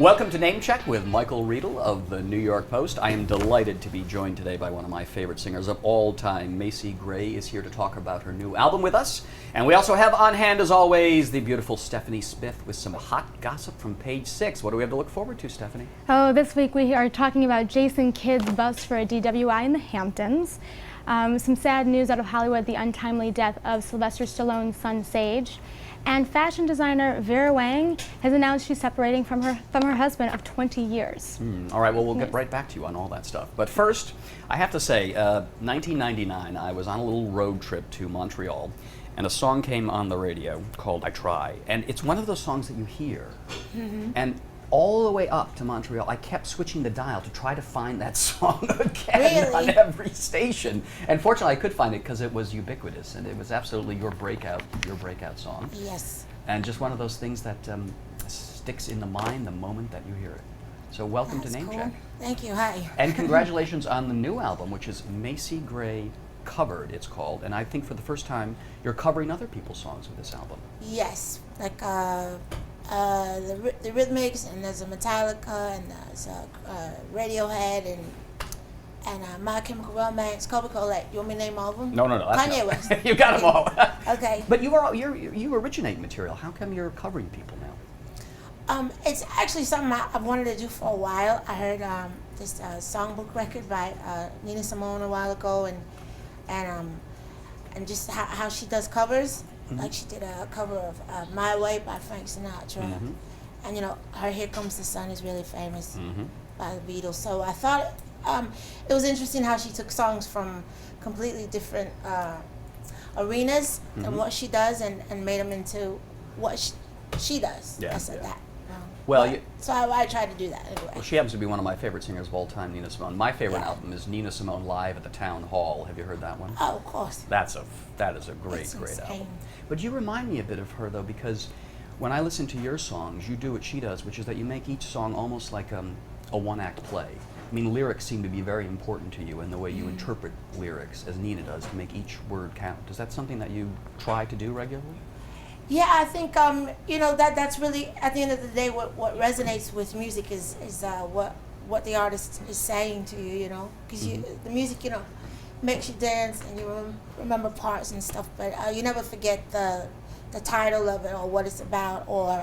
Welcome to Name Check with Michael Riedel of the New York Post. I am delighted to be joined today by one of my favorite singers of all time. Macy Gray is here to talk about her new album with us. And we also have on hand, as always, the beautiful Stephanie Smith with some hot gossip from Page 6. What do we have to look forward to, Stephanie? Oh, this week we are talking about Jason Kidd's bust for a DWI in the Hamptons. Some sad news out of Hollywood, the untimely death of Sylvester Stallone's son, Sage. And fashion designer Vera Wang has announced she's separating from her husband of 20 years. All right, well, we'll get right back to you on all that stuff. But first, I have to say, 1999, I was on a little road trip to Montreal, and a song came on the radio called I Try. And it's one of those songs that you hear. And all the way up to Montreal, I kept switching the dial to try to find that song again on every station. And fortunately, I could find it because it was ubiquitous, and it was absolutely your breakout song. Yes. And just one of those things that sticks in the mind the moment that you hear it. So welcome to Name Check. Thank you. Hi. And congratulations on the new album, which is Macy Gray Covered, it's called. And I think for the first time, you're covering other people's songs with this album. Yes, like the Rhythmics, and there's a Metallica, and there's a Radiohead, and My Chemical Romance, Coca-Cola. You want me to name all of them? No. Kanye West. You got them all. Okay. But you originate material. How come you're covering people now? It's actually something I've wanted to do for a while. I heard this songbook record by Nina Simone a while ago, and just how she does covers. Like she did a cover of My Way by Frank Sinatra. And her Here Comes the Sun is really famous by the Beatles. So I thought it was interesting how she took songs from completely different arenas and what she does, and made them into what she does. Yeah, I said that. Well, so I tried to do that anyway. Well, she happens to be one of my favorite singers of all time, Nina Simone. My favorite album is Nina Simone Live at the Town Hall. Have you heard that one? Oh, of course. That is a great album. But you remind me a bit of her, though, because when I listen to your songs, you do what she does, which is that you make each song almost like a one-act play. I mean, lyrics seem to be very important to you, and the way you interpret lyrics, as Nina does, to make each word count. Is that something that you try to do regularly? Yeah, I think that's really, at the end of the day, what resonates with music is what the artist is saying to you, because the music makes you dance and you remember parts and stuff, but you never forget the title of it, or what it's about, or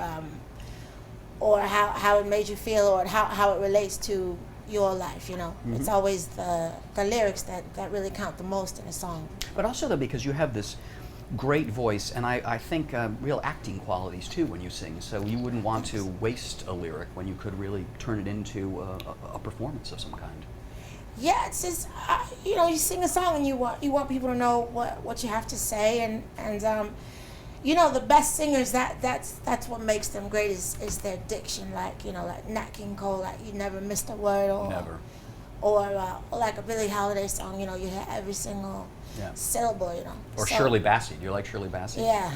how it made you feel, or how it relates to your life. It's always the lyrics that really count the most in a song. But also, though, because you have this great voice, and I think real acting qualities too when you sing, so you wouldn't want to waste a lyric when you could really turn it into a performance of some kind. Yeah, it's just you sing a song and you want people to know what you have to say, and the best singers, that's what makes them great is their diction, like Nat King Cole, like you never missed a word, or like a Billie Holiday song, you hear every single syllable, Or Shirley Bassey. Do you like Shirley Bassey? Yeah.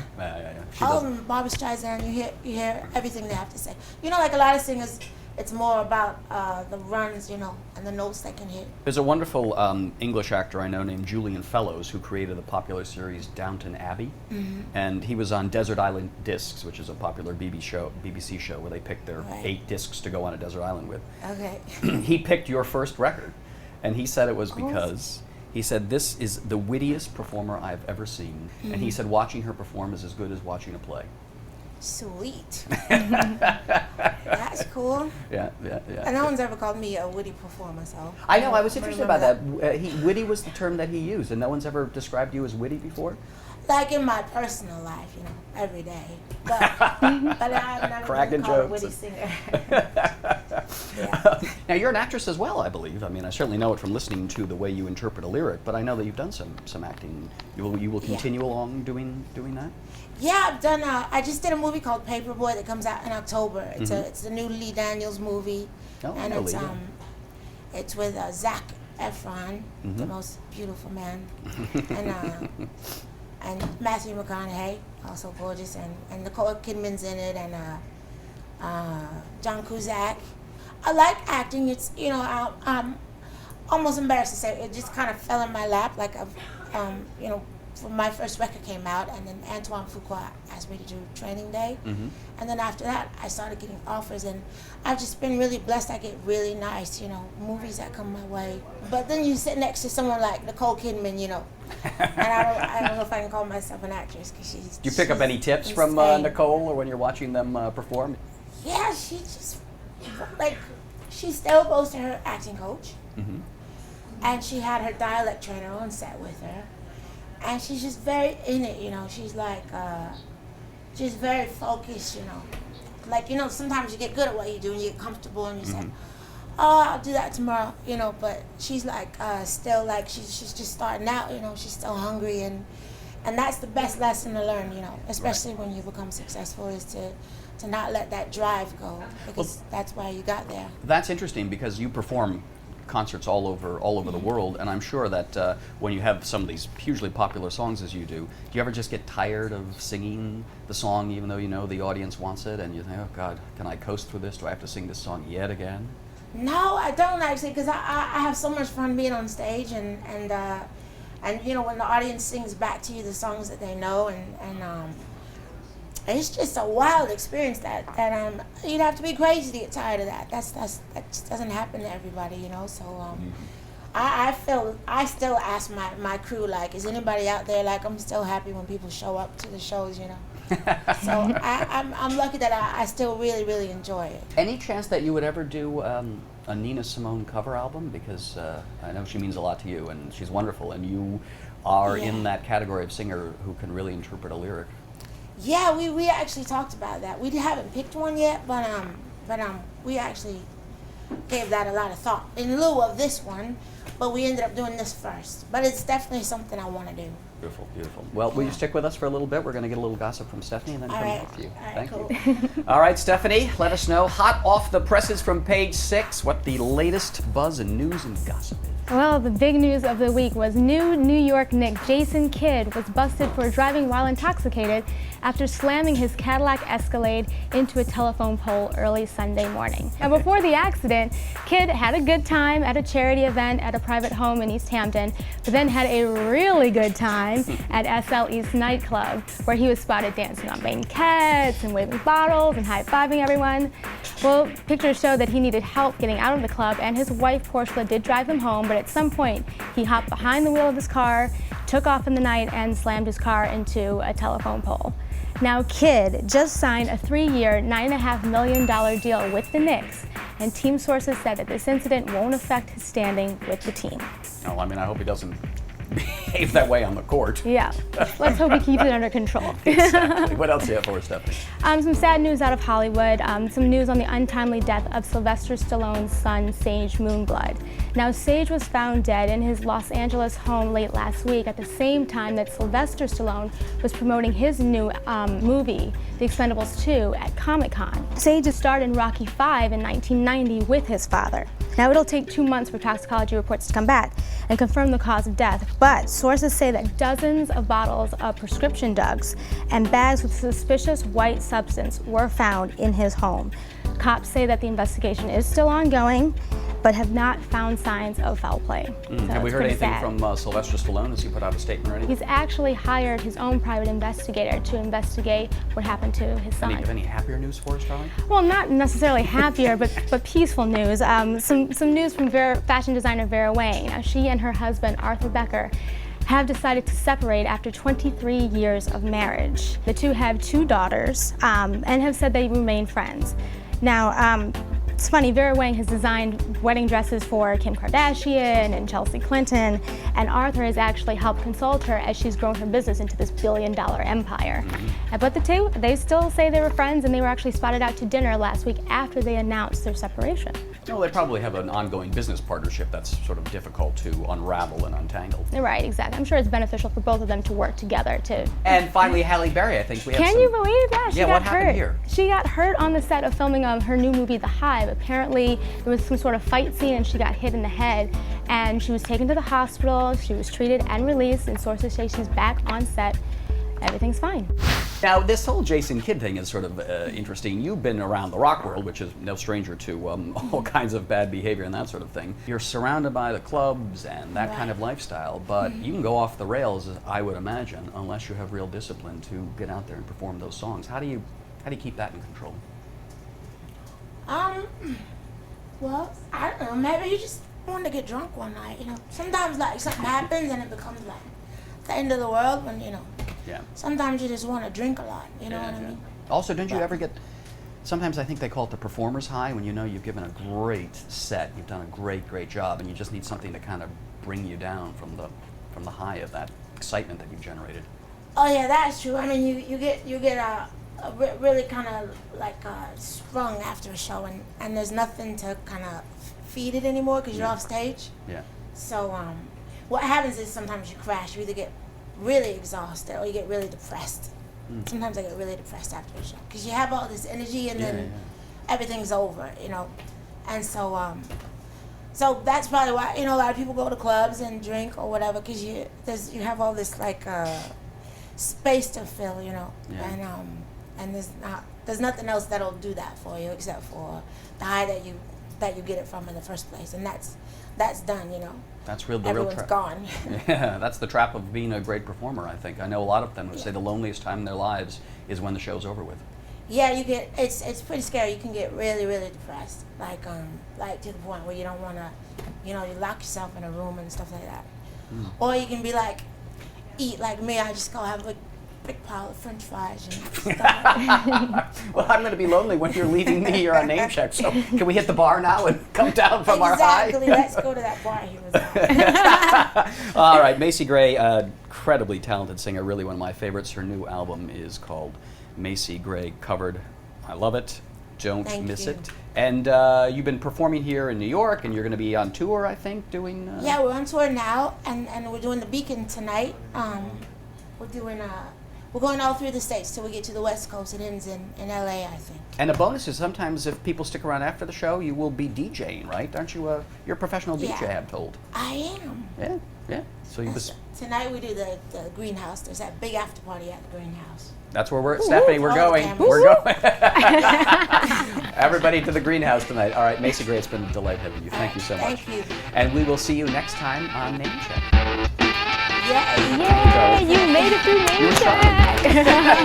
All of them, Barbra Streisand, you hear everything they have to say. Like a lot of singers, it's more about the runs, and the notes they can hit. There's a wonderful English actor I know named Julian Fellows who created the popular series Downton Abbey, and he was on Desert Island Discs, which is a popular BBC show where they pick their 8 discs to go on a desert island with. Okay. He picked your first record, and he said it was because he said, this is the wittiest performer I've ever seen, and he said watching her perform is as good as watching a play. Sweet. That's cool. Yeah. And no one's ever called me a witty performer, so. I know, I was interested about that. Witty was the term that he used, and no one's ever described you as witty before? Like in my personal life, every day. But I've never been called a witty singer. Now, you're an actress as well, I believe. I mean, I certainly know it from listening to the way you interpret a lyric, but I know that you've done some acting. You will continue along doing that? Yeah, I've done. I just did a movie called Paperboy that comes out in October. It's a new Lee Daniels movie, and it's with Zac Efron, the most beautiful man, and Matthew McConaughey, also gorgeous, and Nicole Kidman's in it, and John Cusack. I like acting. It's I'm almost embarrassed to say it just kind of fell in my lap. Like I've my first record came out, and then Antoine Fuqua asked me to do Training Day. And then after that, I started getting offers, and I've just been really blessed. I get really nice, movies that come my way. But then you sit next to someone like Nicole Kidman, and I don't know if I can call myself an actress, because she's. Do you pick up any tips from Nicole, or when you're watching them perform? Yeah, she just she still goes to her acting coach, and she had her dialect trainer on set with her, and she's just very in it. She's like she's very focused. Sometimes you get good at what you do and you get comfortable and you say, oh, I'll do that tomorrow, but she's like still like she's just starting out, she's still hungry, and that's the best lesson to learn, especially when you become successful, is to not let that drive go, because that's why you got there. That's interesting, because you perform concerts all over the world, and I'm sure that when you have some of these hugely popular songs as you do you ever just get tired of singing the song even though the audience wants it, and you think, oh God, can I coast through this? Do I have to sing this song yet again? No, I don't actually, because I have so much fun being on stage, and when the audience sings back to you the songs that they know, and it's just a wild experience that you'd have to be crazy to get tired of that. That just doesn't happen to everybody, So I still ask my crew, like, is anybody out there? Like, I'm still happy when people show up to the shows, So I'm lucky that I still really, really enjoy it. Any chance that you would ever do a Nina Simone cover album? Because I know she means a lot to you, and she's wonderful, and you are in that category of singer who can really interpret a lyric. Yeah, we actually talked about that. We haven't picked one yet, but we actually gave that a lot of thought in lieu of this one, but we ended up doing this first. But it's definitely something I want to do. Beautiful, beautiful. Well, will you stick with us for a little bit? We're going to get a little gossip from Stephanie and then come back to you. Thank you. All right, Stephanie, let us know, hot off the presses from Page 6, what the latest buzz and news and gossip is. Well, the big news of the week was New York Nick Jason Kidd was busted for driving while intoxicated after slamming his Cadillac Escalade into a telephone pole early Sunday morning. Now, before the accident, Kidd had a good time at a charity event at a private home in East Hampton, but then had a really good time at SL East nightclub, where he was spotted dancing on banquettes and waving bottles and high-fiving everyone. Well, pictures show that he needed help getting out of the club, and his wife, Portia, did drive him home, but at some point, he hopped behind the wheel of his car, took off in the night, and slammed his car into a telephone pole. Now, Kidd just signed a 3-year, $9.5 million deal with the Knicks, and team sources said that this incident won't affect his standing with the team. Oh, I mean, I hope he doesn't behave that way on the court. Yeah, let's hope he keeps it under control. Exactly. What else do you have for us, Stephanie? Some sad news out of Hollywood, some news on the untimely death of Sylvester Stallone's son, Sage Moonblood. Now, Sage was found dead in his Los Angeles home late last week at the same time that Sylvester Stallone was promoting his new movie, The Expendables 2, at Comic-Con. Sage starred in Rocky V in 1990 with his father. Now, it'll take 2 months for toxicology reports to come back and confirm the cause of death, but sources say that dozens of bottles of prescription drugs and bags with suspicious white substance were found in his home. Cops say that the investigation is still ongoing, but have not found signs of foul play. So have we heard anything sad. from Sylvester Stallone? Has he put out a statement or anything? He's actually hired his own private investigator to investigate what happened to his son. Any happier news for us, Charlie? Well, not necessarily happier, but peaceful news. Some news from fashion designer Vera Wang. Now, she and her husband, Arthur Becker, have decided to separate after 23 years of marriage. The two have 2 daughters and have said they remain friends. Now, it's funny, Vera Wang has designed wedding dresses for Kim Kardashian and Chelsea Clinton, and Arthur has actually helped consult her as she's grown her business into this billion-dollar empire. But the two, they still say they were friends, and they were actually spotted out to dinner last week after they announced their separation. Well, they probably have an ongoing business partnership that's sort of difficult to unravel and untangle. Right, exactly. I'm sure it's beneficial for both of them to work together to... And finally, Halle Berry, I think we have Can you believe that? She got what happened hurt. here? She got hurt on the set of filming of her new movie, The Hive. Apparently, there was some sort of fight scene and she got hit in the head, and she was taken to the hospital. She was treated and released, and sources say she's back on set. Everything's fine. Now, this whole Jason Kidd thing is sort of interesting. You've been around the rock world, which is no stranger to all kinds of bad behavior and that sort of thing. You're surrounded by the clubs and that kind of lifestyle, but you can go off the rails, I would imagine, unless you have real discipline to get out there and perform those songs. How do you keep that in control? Well, I don't know. Maybe you just want to get drunk one night. You know, sometimes like something happens and it becomes like the end of the world when sometimes you just want to drink a lot, you know what I mean? Also, don't you ever get, sometimes I think they call it the performer's high, when you know you've given a great set, you've done a great job, and you just need something to kind of bring you down from the high of that excitement that you've generated. Oh yeah, that's true. I mean, you get really kind of like sprung after a show, and there's nothing to kind of feed it anymore because you're off stage. Yeah. So what happens is sometimes you crash. You either get really exhausted or you get really depressed. Sometimes I get really depressed after a show because you have all this energy and then everything's over, you know. And so so that's probably why, you know, a lot of people go to clubs and drink or whatever because you have all this like space to fill, you know. And there's nothing else that'll do that for you except for the high that you get it from in the first place, and that's done, you know. That's the real Everyone's trap. gone. Yeah, that's the trap of being a great performer, I think. I know a lot of them who say the loneliest time in their lives is when the show's over with. Yeah, it's pretty scary. You can get really depressed, like to the point where you don't want to, you know, you lock yourself in a room and stuff like that. Or you can be like, eat like me. I just go have a big pile of French fries and stuff. Well, I'm going to be lonely when you're leaving me here on name check. So can we hit the bar now and come down from our high? Exactly. Let's go to that bar he was at. All right, Macy Gray, incredibly talented singer. Really one of my favorites. Her new album is called Macy Gray Covered. I love it. Don't miss it. And you've been performing here in New York, and you're going to be on tour, I think, doing... Yeah, we're on tour now, and we're doing the Beacon tonight. We're going all through the states till we get to the West Coast. It ends in LA, I think. And a bonus is sometimes if people stick around after the show, you will be DJing, right? Aren't you you're a professional DJ, I'm told. I am. Yeah. So tonight we do the greenhouse. There's that big after party at the greenhouse. That's where we're at. Stephanie, we're going. We're going. Everybody to the greenhouse tonight. All right, Macy Gray, it's been a delight having you. Thank you so much. Thank you. And we will see you next time on Name Check. Yay! You made it through Name Check!